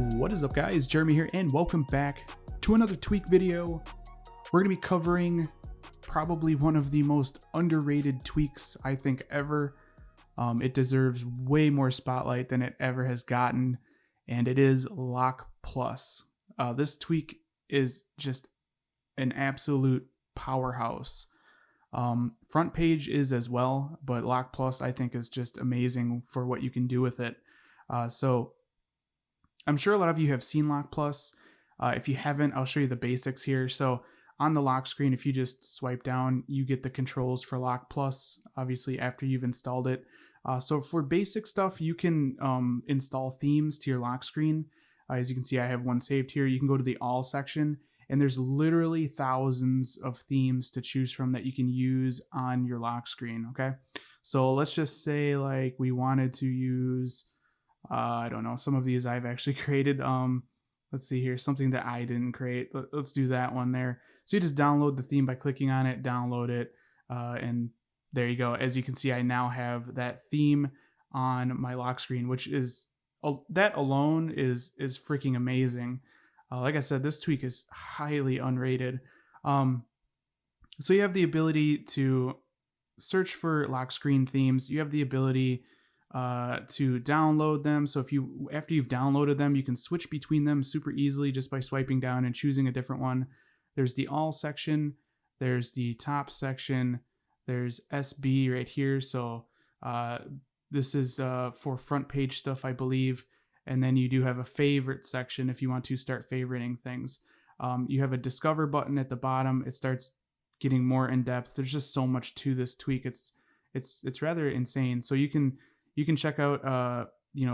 What is up, guys? Jeremy here, and welcome back to another tweak video. We're going to be covering probably one of the most underrated tweaks I think ever. It deserves way more spotlight than it ever has gotten, and it is LockPlus. This tweak is just an absolute powerhouse. Front page is as well, but LockPlus I think is just amazing for what you can do with it. So I'm sure a lot of you have seen LockPlus. If you haven't, I'll show you the basics here. So on the lock screen, if you just swipe down, you get the controls for LockPlus, obviously after you've installed it. So for basic stuff, you can install themes to your lock screen. As you can see, I have one saved here. You can go to the All section, and there's literally thousands of themes to choose from that you can use on your lock screen, okay? So let's just say like we wanted to use, I don't know, some of these I've actually created. Let's see here, something that I didn't create. Let's do that one there. So you just download the theme by clicking on it, download it, and there you go. As you can see, I now have that theme on my lock screen, which is, that alone is freaking amazing. Like I said, this tweak is highly unrated. So you have the ability to search for lock screen themes. You have the ability to download them. So if you, after you've downloaded them, you can switch between them super easily just by swiping down and choosing a different one. There's the All section. There's the Top section. There's SB right here. So this is for front page stuff, I believe. And then you do have a favorite section if you want to start favoriting things. You have a discover button at the bottom. It starts getting more in depth. There's just so much to this tweak. It's rather insane. So you can check out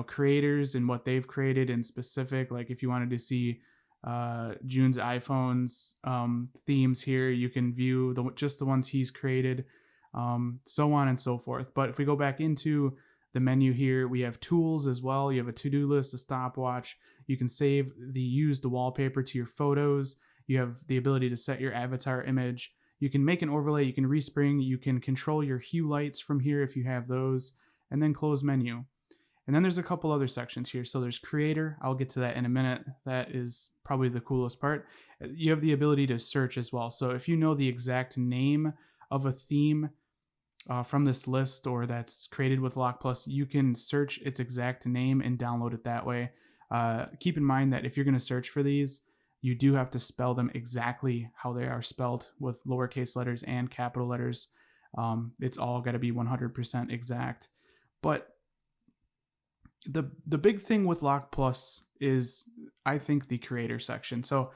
creators and what they've created in specific. Like if you wanted to see June's iPhone's themes here, you can view just the ones he's created, so on and so forth. But if we go back into the menu here, we have tools as well. You have a to-do list, a stopwatch. You can use the wallpaper to your photos. You have the ability to set your avatar image. You can make an overlay. You can respring. You can control your hue lights from here if you have those, and then close menu. And then there's a couple other sections here. So there's creator. I'll get to that in a minute. That is probably the coolest part. You have the ability to search as well. So if you know the exact name of a theme from this list or that's created with LockPlus, you can search its exact name and download it that way. Keep in mind that if you're going to search for these, you do have to spell them exactly how they are spelled with lowercase letters and capital letters. It's all got to be 100% exact. But the big thing with LockPlus is, I think, the creator section. So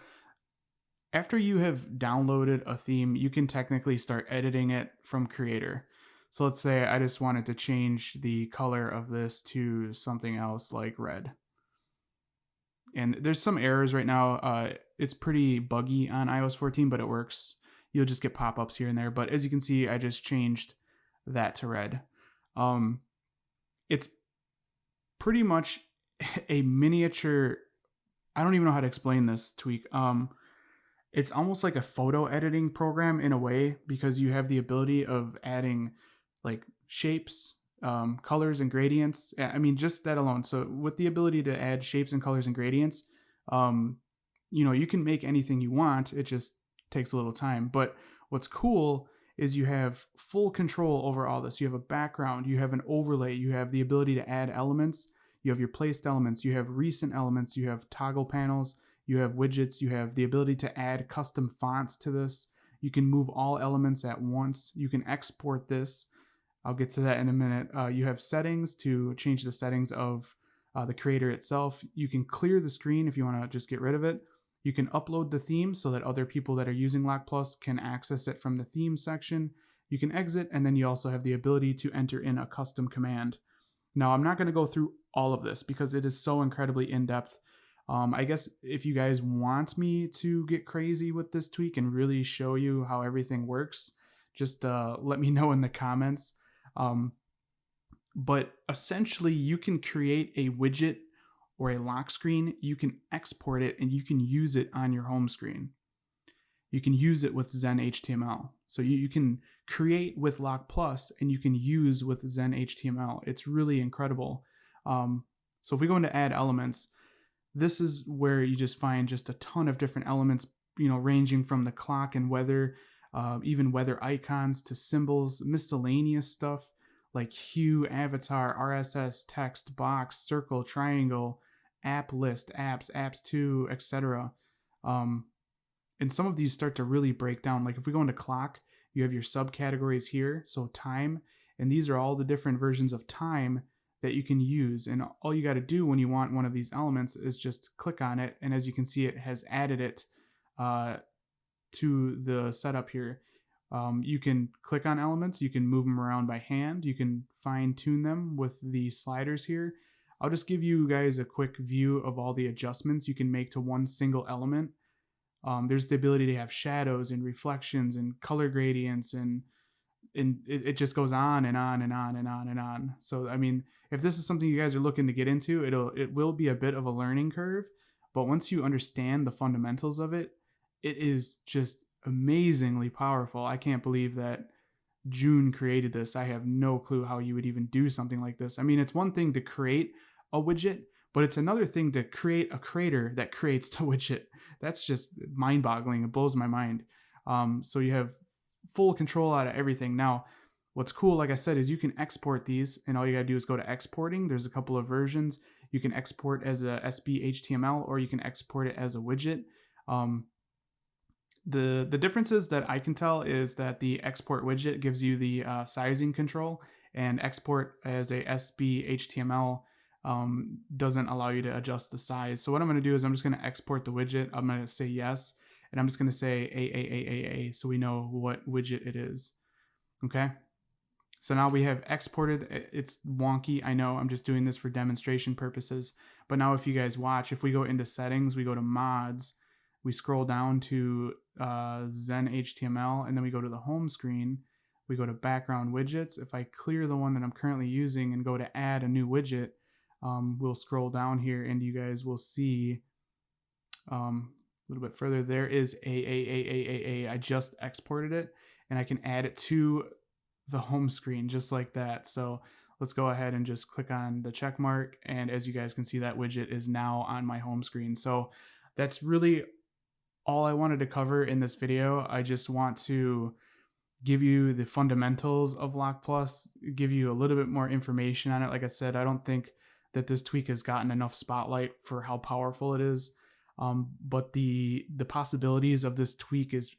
after you have downloaded a theme, you can technically start editing it from creator. So let's say I just wanted to change the color of this to something else like red. And there's some errors right now. It's pretty buggy on iOS 14, but it works. You'll just get pop-ups here and there. But as you can see, I just changed that to red. It's pretty much a miniature, I don't even know how to explain this tweak. It's almost like a photo editing program in a way, because you have the ability of adding like shapes, colors and gradients. I mean, just that alone. So with the ability to add shapes and colors and gradients, you can make anything you want. It just takes a little time. But what's cool is you have full control over all this. You have a background, you have an overlay, you have the ability to add elements, you have your placed elements, you have recent elements, you have toggle panels, you have widgets, you have the ability to add custom fonts to this. You can move all elements at once. You can export this. I'll get to that in a minute. You have settings to change the settings of the creator itself. You can clear the screen if you want to just get rid of it. You can upload the theme so that other people that are using LockPlus can access it from the theme section. You can exit, and then you also have the ability to enter in a custom command. Now, I'm not going to go through all of this because it is so incredibly in-depth. I guess if you guys want me to get crazy with this tweak and really show you how everything works, just let me know in the comments. But essentially, you can create a widget or a lock screen, you can export it, and you can use it on your home screen. You can use it with Xen HTML. So you can create with LockPlus and you can use with Xen HTML. It's really incredible. So if we go into add elements, this is where you just find just a ton of different elements, ranging from the clock and weather, even weather icons to symbols, miscellaneous stuff like hue, avatar, RSS, text, box, circle, triangle, app list, apps 2, etc. And some of these start to really break down. Like if we go into clock, you have your subcategories here, so time, and these are all the different versions of time that you can use. And all you got to do when you want one of these elements is just click on it, and as you can see, it has added it to the setup here. You can click on elements, you can move them around by hand, you can fine tune them with the sliders here. I'll just give you guys a quick view of all the adjustments you can make to one single element. There's the ability to have shadows and reflections and color gradients, and it just goes on and on and on and on and on. So, I mean, if this is something you guys are looking to get into, it will be a bit of a learning curve, but once you understand the fundamentals of it, it is just amazingly powerful. I can't believe that June created this. I have no clue how you would even do something like this. I mean, it's one thing to create a widget, but it's another thing to create a creator that creates the widget. That's just mind-boggling. It blows my mind. So you have full control out of everything. Now, what's cool, like I said, is you can export these, and all you gotta do is go to exporting. There's a couple of versions. You can export as a SB HTML, or you can export it as a widget. The differences that I can tell is that the export widget gives you the sizing control, and export as a SB HTML doesn't allow you to adjust the size. So what I'm going to do is I'm just going to export the widget. I'm going to say yes, and I'm just going to say a so we know what widget it is. Okay. So now we have exported. It's wonky, I know. I'm just doing this for demonstration purposes. But now if you guys watch, if we go into settings, we go to mods, we scroll down to Xen HTML, and then we go to the home screen. We go to background widgets. If I clear the one that I'm currently using and go to add a new widget, we'll scroll down here and you guys will see a little bit further. There is a. I just exported it, and I can add it to the home screen just like that. So let's go ahead and just click on the check mark, and as you guys can see, that widget is now on my home screen. So that's really all I wanted to cover in this video. I just want to give you the fundamentals of LockPlus, give you a little bit more information on it. Like I said, I don't think that this tweak has gotten enough spotlight for how powerful it is. But the possibilities of this tweak is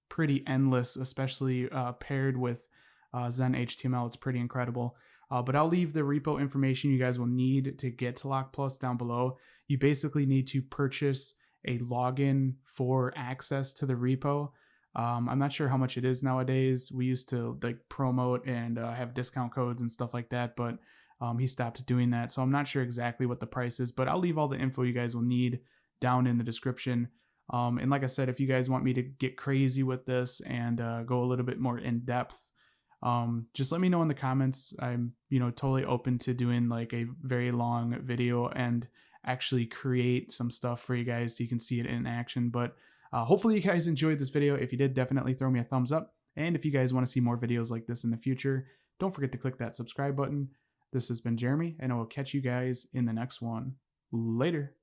pretty endless, especially paired with Xen HTML. It's pretty incredible. But I'll leave the repo information you guys will need to get to LockPlus down below. You basically need to purchase a login for access to the repo. I'm not sure how much it is nowadays. We used to like promote and have discount codes and stuff like that, but he stopped doing that. So I'm not sure exactly what the price is, but I'll leave all the info you guys will need down in the description. And like I said, if you guys want me to get crazy with this and go a little bit more in depth, just let me know in the comments. I'm, totally open to doing like a very long video and actually create some stuff for you guys so you can see it in action. But hopefully you guys enjoyed this video. If you did, definitely throw me a thumbs up. And if you guys want to see more videos like this in the future, don't forget to click that subscribe button. This has been Jeremy, and I will catch you guys in the next one. Later.